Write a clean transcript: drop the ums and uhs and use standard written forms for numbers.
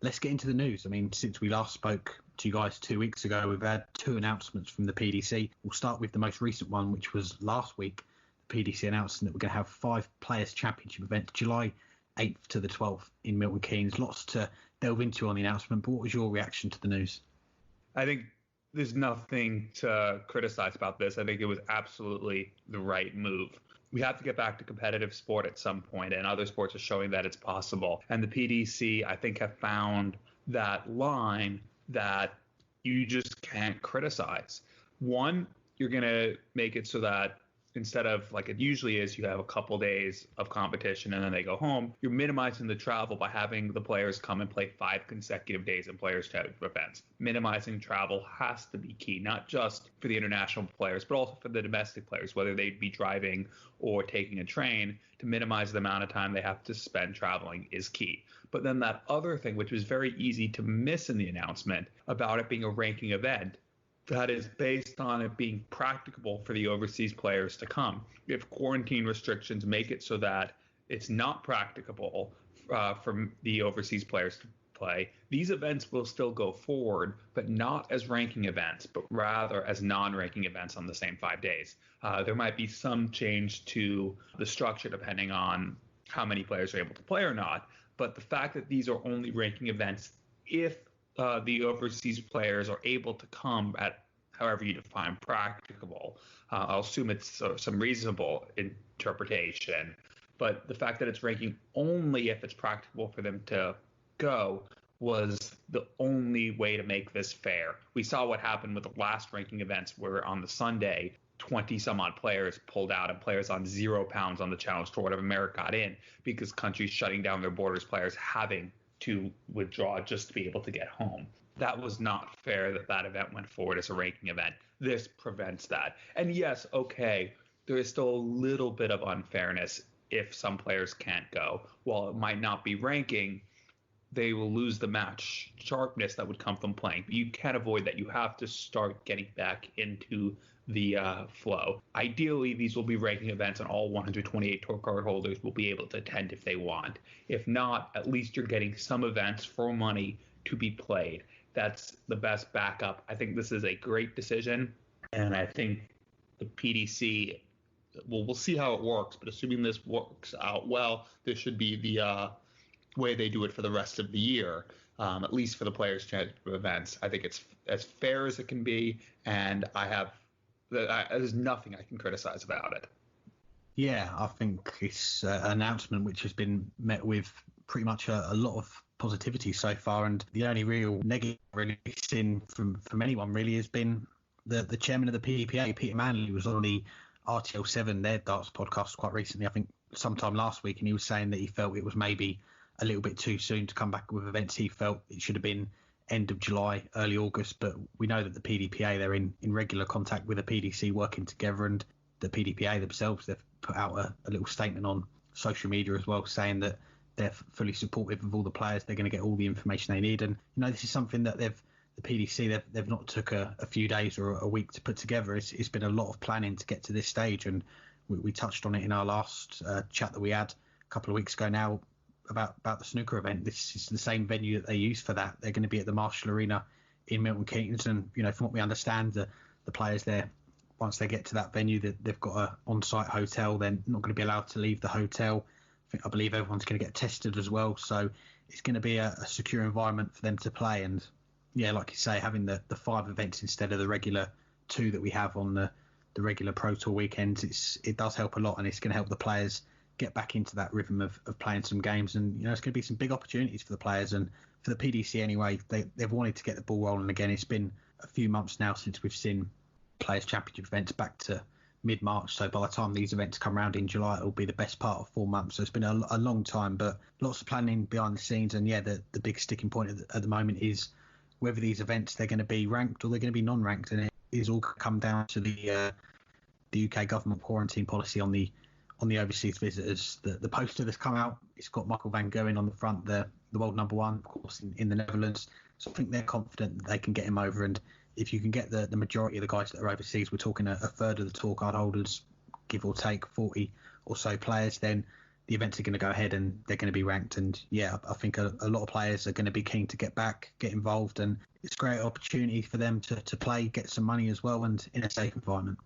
let's get into the news. I mean, since we last spoke to you guys 2 weeks ago, we've had 2 announcements from the PDC. We'll start with the most recent one, which was last week. The PDC announcing that we're going to have 5 Players' Championship events, July 8th to the 12th in Milton Keynes. Lots to delve into on the announcement, but what was your reaction to the news? I think there's nothing to criticize about this. I think it was absolutely the right move. We have to get back to competitive sport at some point, and other sports are showing that it's possible. And the PDC, I think, have found that line that you just can't criticize. One, you're going to make it so that instead of like it usually is, you have a couple days of competition and then they go home. You're minimizing the travel by having the players come and play 5 consecutive days in Players' Championship events. Minimizing travel has to be key, not just for the international players, but also for the domestic players, whether they'd be driving or taking a train. To minimize the amount of time they have to spend traveling is key. But then that other thing, which was very easy to miss in the announcement about it being a ranking event, that is based on it being practicable for the overseas players to come. If quarantine restrictions make it so that it's not practicable for the overseas players to play, these events will still go forward, but not as ranking events, but rather as non-ranking events on the same 5 days. There might be some change to the structure depending on how many players are able to play or not, but the fact that these are only ranking events, if the overseas players are able to come at however you define practicable. I'll assume it's some reasonable interpretation, but the fact that it's ranking only if it's practicable for them to go was the only way to make this fair. We saw what happened with the last ranking events where on the Sunday, 20 some odd players pulled out and players on £0 on the Challenge Tour of America got in because countries shutting down their borders, players having to withdraw just to be able to get home. That was not fair that event went forward as a ranking event. This prevents that. And yes, okay, there is still a little bit of unfairness if some players can't go. While it might not be ranking, they will lose the match sharpness that would come from playing. But you can't avoid that. You have to start getting back into the flow. Ideally, these will be ranking events and all 128 tour card holders will be able to attend if they want. If not, at least you're getting some events for money to be played. That's the best backup. I think this is a great decision, and I think the PDC, well, we'll see how it works, but assuming this works out well, this should be the way they do it for the rest of the year, at least for the Players' Championship events. I think it's as fair as it can be, and there's nothing I can criticize about it. Yeah, I think it's an announcement which has been met with pretty much a lot of positivity so far, and the only real negative really seen from anyone really has been the chairman of the PDPA, Peter Manley, was on the RTL7, their darts podcast, quite recently, I think sometime last week, and he was saying that he felt it was maybe a little bit too soon to come back with events. He felt it should have been end of July, early August, but we know that the PDPA, they're in regular contact with the PDC, working together, and the PDPA themselves, they've put out a little statement on social media as well, saying that they're fully supportive of all the players. They're going to get all the information they need, and this is something that the PDC, they've not took a few days or a week to put together. It's been a lot of planning to get to this stage, and we touched on it in our last chat that we had a couple of weeks ago now about the snooker event. This is the same venue that they use for that. They're going to be at the Marshall Arena in Milton Keynes, and from what we understand, the players there, once they get to that venue, they've got an on-site hotel. They're not going to be allowed to leave the hotel. I believe everyone's going to get tested as well, so it's going to be a secure environment for them to play. And yeah, like you say, having the 5 events instead of the regular 2 that we have on the regular Pro Tour weekends, it does help a lot, and it's going to help the players get back into that rhythm of playing some games. And it's going to be some big opportunities for the players, and for the PDC anyway. They've wanted to get the ball rolling again. It's been a few months now since we've seen Players' Championship events, back to mid-March, so by the time these events come around in July, it'll be the best part of 4 months. So it's been a long time, but lots of planning behind the scenes. And yeah, the big sticking point at the moment is whether these events, they're going to be ranked or they're going to be non-ranked, and it is all come down to the UK government quarantine policy on the overseas visitors. The poster that's come out, it's got Michael van Gerwen on the front, the world number 1, of course, in the Netherlands. So I think they're confident that they can get him over, and if you can get the majority of the guys that are overseas, we're talking a third of the tour card holders, give or take 40 or so players, then the events are going to go ahead and they're going to be ranked. And yeah, I think a lot of players are going to be keen to get back, get involved, and it's a great opportunity for them to play, get some money as well, and in a safe environment.